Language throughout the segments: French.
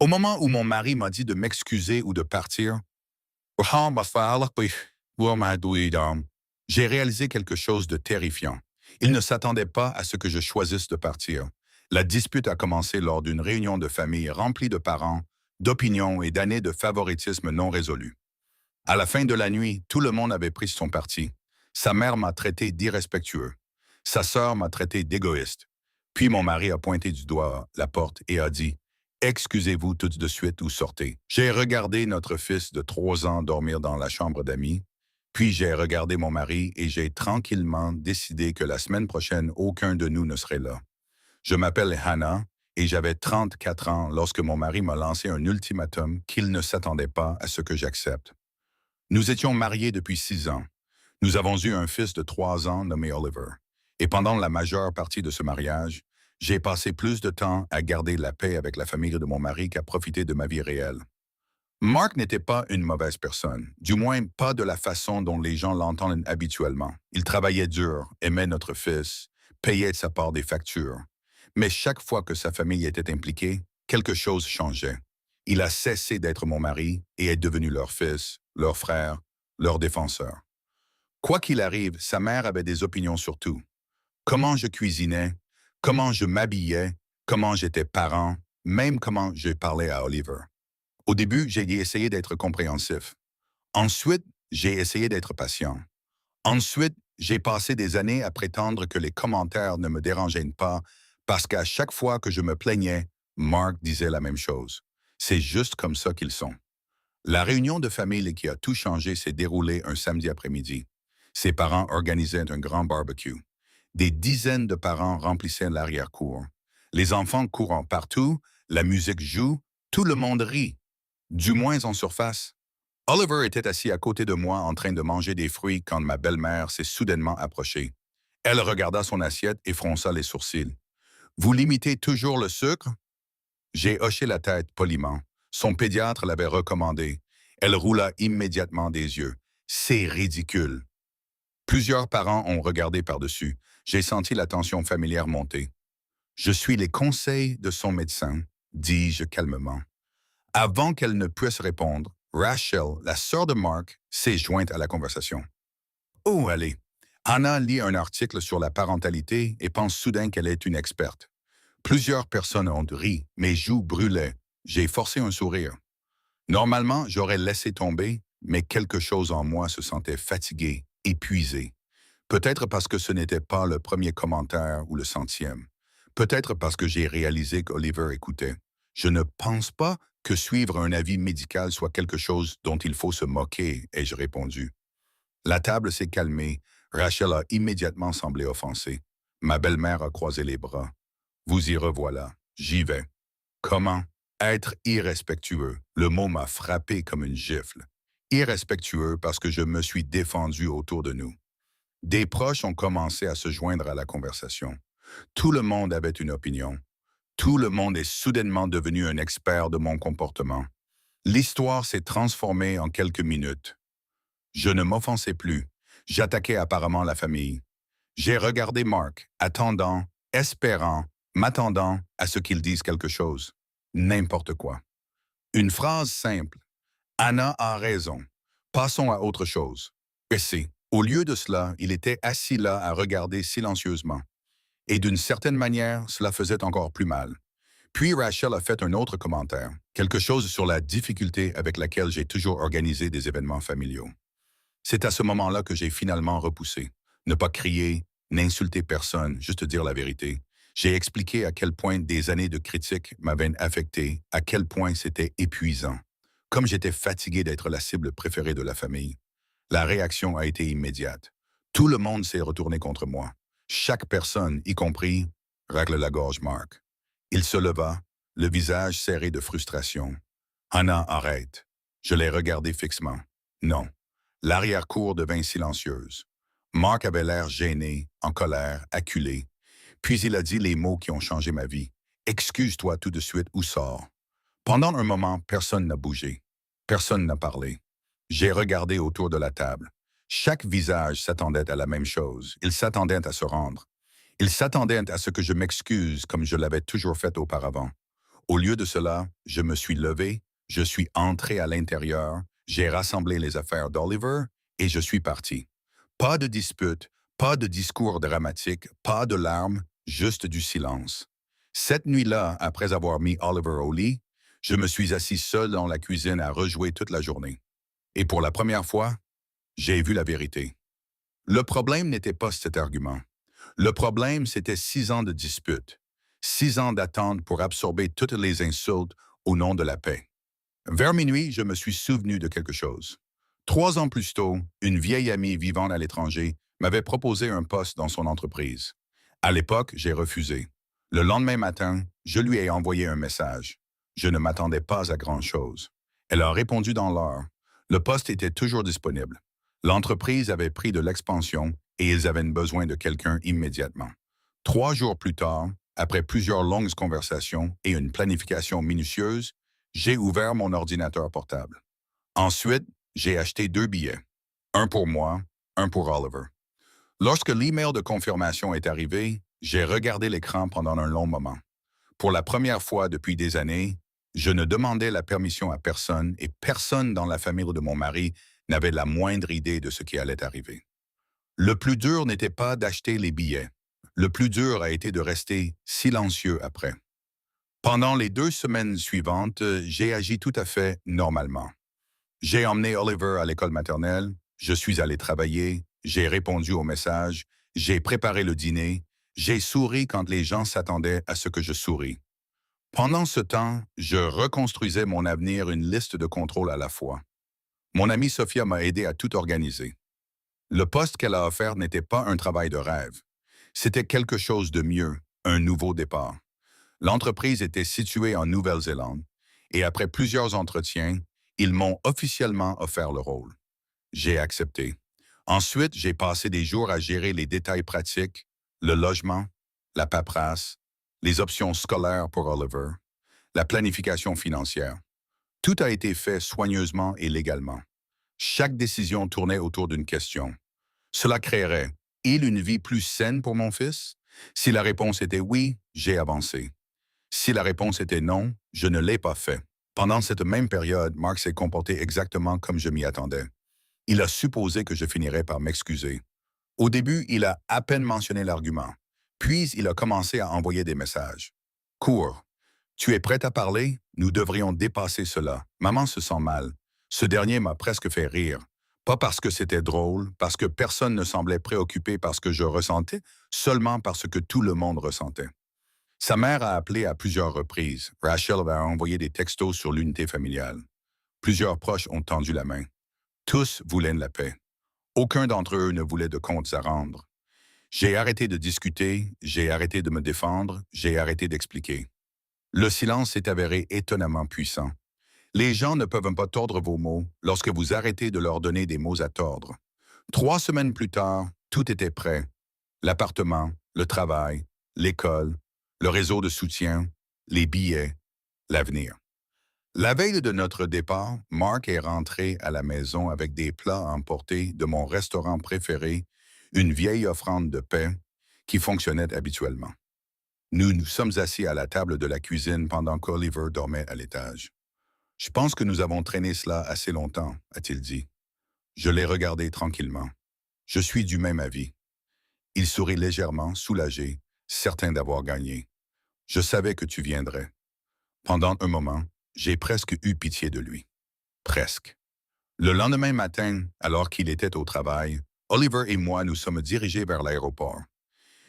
Au moment où mon mari m'a dit de m'excuser ou de partir, j'ai réalisé quelque chose de terrifiant. Il ne s'attendait pas à ce que je choisisse de partir. La dispute a commencé lors d'une réunion de famille remplie de parents, d'opinions et d'années de favoritisme non résolu. À la fin de la nuit, tout le monde avait pris son parti. Sa mère m'a traité d'irrespectueux. Sa sœur m'a traité d'égoïste. Puis mon mari a pointé du doigt la porte et a dit excusez-vous tout de suite ou sortez. J'ai regardé notre fils de 3 ans dormir dans la chambre d'amis, puis j'ai regardé mon mari et j'ai tranquillement décidé que la semaine prochaine, aucun de nous ne serait là. Je m'appelle Hannah et j'avais 34 ans lorsque mon mari m'a lancé un ultimatum qu'il ne s'attendait pas à ce que j'accepte. Nous étions mariés depuis 6 ans. Nous avons eu un fils de 3 ans nommé Oliver. Et pendant la majeure partie de ce mariage, j'ai passé plus de temps à garder la paix avec la famille de mon mari qu'à profiter de ma vie réelle. Mark n'était pas une mauvaise personne, du moins pas de la façon dont les gens l'entendent habituellement. Il travaillait dur, aimait notre fils, payait de sa part des factures. Mais chaque fois que sa famille était impliquée, quelque chose changeait. Il a cessé d'être mon mari et est devenu leur fils, leur frère, leur défenseur. Quoi qu'il arrive, sa mère avait des opinions sur tout. Comment je cuisinais, comment je m'habillais, comment j'étais parent, même comment je parlais à Oliver. Au début, j'ai essayé d'être compréhensif. Ensuite, j'ai essayé d'être patient. Ensuite, j'ai passé des années à prétendre que les commentaires ne me dérangeaient pas parce qu'à chaque fois que je me plaignais, Mark disait la même chose. C'est juste comme ça qu'ils sont. La réunion de famille qui a tout changé s'est déroulée un samedi après-midi. Ses parents organisaient un grand barbecue. Des dizaines de parents remplissaient l'arrière-cour. Les enfants courant partout, la musique joue, tout le monde rit, du moins en surface. Oliver était assis à côté de moi en train de manger des fruits quand ma belle-mère s'est soudainement approchée. Elle regarda son assiette et fronça les sourcils. Vous limitez toujours le sucre? J'ai hoché la tête poliment. Son pédiatre l'avait recommandé. Elle roula immédiatement des yeux. C'est ridicule. Plusieurs parents ont regardé par-dessus. J'ai senti la tension familière monter. Je suis les conseils de son médecin, dis-je calmement. Avant qu'elle ne puisse répondre, Rachel, la sœur de Mark, s'est jointe à la conversation. Oh, allez. Anna lit un article sur la parentalité et pense soudain qu'elle est une experte. Plusieurs personnes ont ri, mes joues brûlaient. J'ai forcé un sourire. Normalement, j'aurais laissé tomber, mais quelque chose en moi se sentait fatigué, épuisé. Peut-être parce que ce n'était pas le premier commentaire ou le centième. Peut-être parce que j'ai réalisé qu'Oliver écoutait. Je ne pense pas que suivre un avis médical soit quelque chose dont il faut se moquer, ai-je répondu. La table s'est calmée. Rachel a immédiatement semblé offensée. Ma belle-mère a croisé les bras. Vous y revoilà. J'y vais. Comment? Être irrespectueux. Le mot m'a frappé comme une gifle. Irrespectueux parce que je me suis défendu autour de nous. Des proches ont commencé à se joindre à la conversation. Tout le monde avait une opinion. Tout le monde est soudainement devenu un expert de mon comportement. L'histoire s'est transformée en quelques minutes. Je ne m'offensais plus. J'attaquais apparemment la famille. J'ai regardé Mark, attendant, espérant, m'attendant à ce qu'il dise quelque chose. N'importe quoi. Une phrase simple. Anna a raison. Passons à autre chose. Pressé. Au lieu de cela, il était assis là à regarder silencieusement. Et d'une certaine manière, cela faisait encore plus mal. Puis Rachel a fait un autre commentaire, quelque chose sur la difficulté avec laquelle j'ai toujours organisé des événements familiaux. C'est à ce moment-là que j'ai finalement repoussé. Ne pas crier, n'insulter personne, juste dire la vérité. J'ai expliqué à quel point des années de critiques m'avaient affecté, à quel point c'était épuisant. Comme j'étais fatigué d'être la cible préférée de la famille. La réaction a été immédiate. Tout le monde s'est retourné contre moi. Chaque personne, y compris, racle la gorge Mark. Il se leva, le visage serré de frustration. Hannah, arrête. Je l'ai regardé fixement. Non. L'arrière-cour devint silencieuse. Mark avait l'air gêné, en colère, acculé. Puis il a dit les mots qui ont changé ma vie. Excuse-toi tout de suite ou sors. Pendant un moment, personne n'a bougé. Personne n'a parlé. J'ai regardé autour de la table. Chaque visage s'attendait à la même chose. Il s'attendait à se rendre. Il s'attendait à ce que je m'excuse comme je l'avais toujours fait auparavant. Au lieu de cela, je me suis levé, je suis entré à l'intérieur, j'ai rassemblé les affaires d'Oliver et je suis parti. Pas de dispute, pas de discours dramatique, pas de larmes, juste du silence. Cette nuit-là, après avoir mis Oliver au lit, je me suis assis seul dans la cuisine à rejouer toute la journée. Et pour la première fois, j'ai vu la vérité. Le problème n'était pas cet argument. Le problème, c'était 6 ans de dispute, 6 ans d'attente pour absorber toutes les insultes au nom de la paix. Vers minuit, je me suis souvenu de quelque chose. 3 ans plus tôt, une vieille amie vivant à l'étranger m'avait proposé un poste dans son entreprise. À l'époque, j'ai refusé. Le lendemain matin, je lui ai envoyé un message. Je ne m'attendais pas à grand-chose. Elle a répondu dans l'heure. Le poste était toujours disponible. L'entreprise avait pris de l'expansion et ils avaient besoin de quelqu'un immédiatement. 3 jours plus tard, après plusieurs longues conversations et une planification minutieuse, j'ai ouvert mon ordinateur portable. Ensuite, j'ai acheté 2 billets. Un pour moi, un pour Oliver. Lorsque l'email de confirmation est arrivé, j'ai regardé l'écran pendant un long moment. Pour la première fois depuis des années, je ne demandais la permission à personne et personne dans la famille de mon mari n'avait la moindre idée de ce qui allait arriver. Le plus dur n'était pas d'acheter les billets. Le plus dur a été de rester silencieux après. Pendant les 2 semaines suivantes, j'ai agi tout à fait normalement. J'ai emmené Oliver à l'école maternelle, je suis allé travailler, j'ai répondu aux messages, j'ai préparé le dîner, j'ai souri quand les gens s'attendaient à ce que je souris. Pendant ce temps, je reconstruisais mon avenir une liste de contrôle à la fois. Mon amie Sophia m'a aidé à tout organiser. Le poste qu'elle a offert n'était pas un travail de rêve. C'était quelque chose de mieux, un nouveau départ. L'entreprise était située en Nouvelle-Zélande et après plusieurs entretiens, ils m'ont officiellement offert le rôle. J'ai accepté. Ensuite, j'ai passé des jours à gérer les détails pratiques, le logement, la paperasse, les options scolaires pour Oliver, la planification financière. Tout a été fait soigneusement et légalement. Chaque décision tournait autour d'une question. Cela créerait-il une vie plus saine pour mon fils? Si la réponse était oui, j'ai avancé. Si la réponse était non, je ne l'ai pas fait. Pendant cette même période, Mark s'est comporté exactement comme je m'y attendais. Il a supposé que je finirais par m'excuser. Au début, il a à peine mentionné l'argument. Puis, il a commencé à envoyer des messages. Cours. Tu es prête à parler? Nous devrions dépasser cela. Maman se sent mal. Ce dernier m'a presque fait rire. Pas parce que c'était drôle, parce que personne ne semblait préoccupé par ce que je ressentais, seulement parce que tout le monde ressentait. Sa mère a appelé à plusieurs reprises. Rachel a envoyé des textos sur l'unité familiale. Plusieurs proches ont tendu la main. Tous voulaient de la paix. Aucun d'entre eux ne voulait de comptes à rendre. J'ai arrêté de discuter, j'ai arrêté de me défendre, j'ai arrêté d'expliquer. Le silence s'est avéré étonnamment puissant. Les gens ne peuvent pas tordre vos mots lorsque vous arrêtez de leur donner des mots à tordre. 3 semaines plus tard, tout était prêt. L'appartement, le travail, l'école, le réseau de soutien, les billets, l'avenir. La veille de notre départ, Mark est rentré à la maison avec des plats emportés de mon restaurant préféré, une vieille offrande de paix qui fonctionnait habituellement. Nous nous sommes assis à la table de la cuisine pendant qu'Oliver dormait à l'étage. Je pense que nous avons traîné cela assez longtemps, a-t-il dit. Je l'ai regardé tranquillement. Je suis du même avis. Il sourit légèrement, soulagé, certain d'avoir gagné. Je savais que tu viendrais. Pendant un moment, j'ai presque eu pitié de lui. Presque. Le lendemain matin, alors qu'il était au travail, Oliver et moi nous sommes dirigés vers l'aéroport.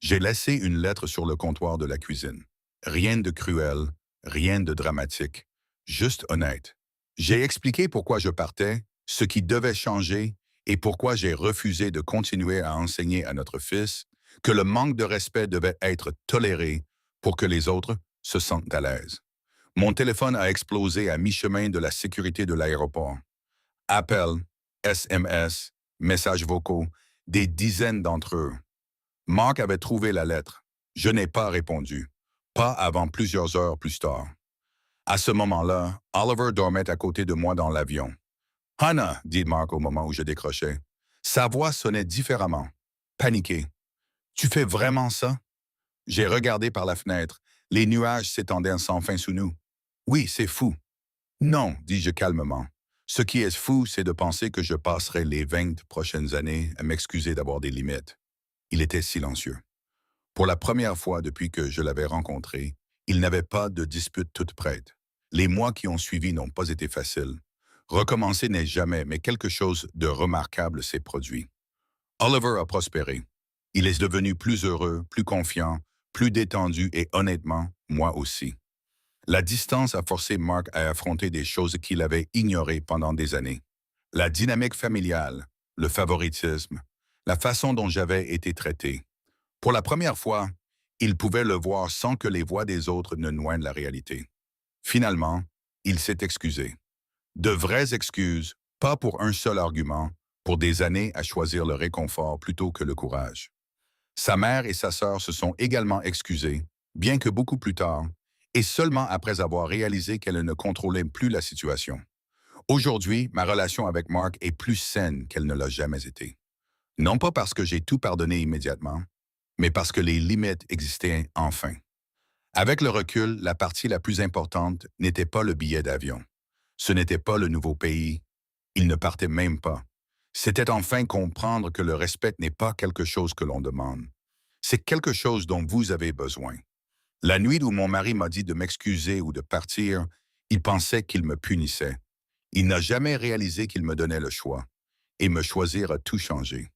J'ai laissé une lettre sur le comptoir de la cuisine. Rien de cruel, rien de dramatique, juste honnête. J'ai expliqué pourquoi je partais, ce qui devait changer et pourquoi j'ai refusé de continuer à enseigner à notre fils que le manque de respect devait être toléré pour que les autres se sentent à l'aise. Mon téléphone a explosé à mi-chemin de la sécurité de l'aéroport. Appels, SMS, messages vocaux, des dizaines d'entre eux. Mark avait trouvé la lettre. Je n'ai pas répondu. Pas avant plusieurs heures plus tard. À ce moment-là, Oliver dormait à côté de moi dans l'avion. Hannah, dit Mark au moment où je décrochais. Sa voix sonnait différemment. Paniqué. Tu fais vraiment ça? J'ai regardé par la fenêtre. Les nuages s'étendaient sans fin sous nous. Oui, c'est fou. Non, dis-je calmement. Ce qui est fou, c'est de penser que je passerai les 20 prochaines années à m'excuser d'avoir des limites. Il était silencieux. Pour la première fois depuis que je l'avais rencontré, il n'avait pas de dispute toute prête. Les mois qui ont suivi n'ont pas été faciles. Recommencer n'est jamais, mais quelque chose de remarquable s'est produit. Oliver a prospéré. Il est devenu plus heureux, plus confiant, plus détendu et honnêtement, moi aussi. La distance a forcé Mark à affronter des choses qu'il avait ignorées pendant des années. La dynamique familiale, le favoritisme, la façon dont j'avais été traité. Pour la première fois, il pouvait le voir sans que les voix des autres ne noignent la réalité. Finalement, il s'est excusé. De vraies excuses, pas pour un seul argument, pour des années à choisir le réconfort plutôt que le courage. Sa mère et sa sœur se sont également excusées, bien que beaucoup plus tard, et seulement après avoir réalisé qu'elles ne contrôlaient plus la situation. Aujourd'hui, ma relation avec Mark est plus saine qu'elle ne l'a jamais été. Non pas parce que j'ai tout pardonné immédiatement, mais parce que les limites existaient enfin. Avec le recul, la partie la plus importante n'était pas le billet d'avion. Ce n'était pas le nouveau pays. Il ne partait même pas. C'était enfin comprendre que le respect n'est pas quelque chose que l'on demande. C'est quelque chose dont vous avez besoin. La nuit où mon mari m'a dit de m'excuser ou de partir, il pensait qu'il me punissait. Il n'a jamais réalisé qu'il me donnait le choix. Et me choisir a tout changé.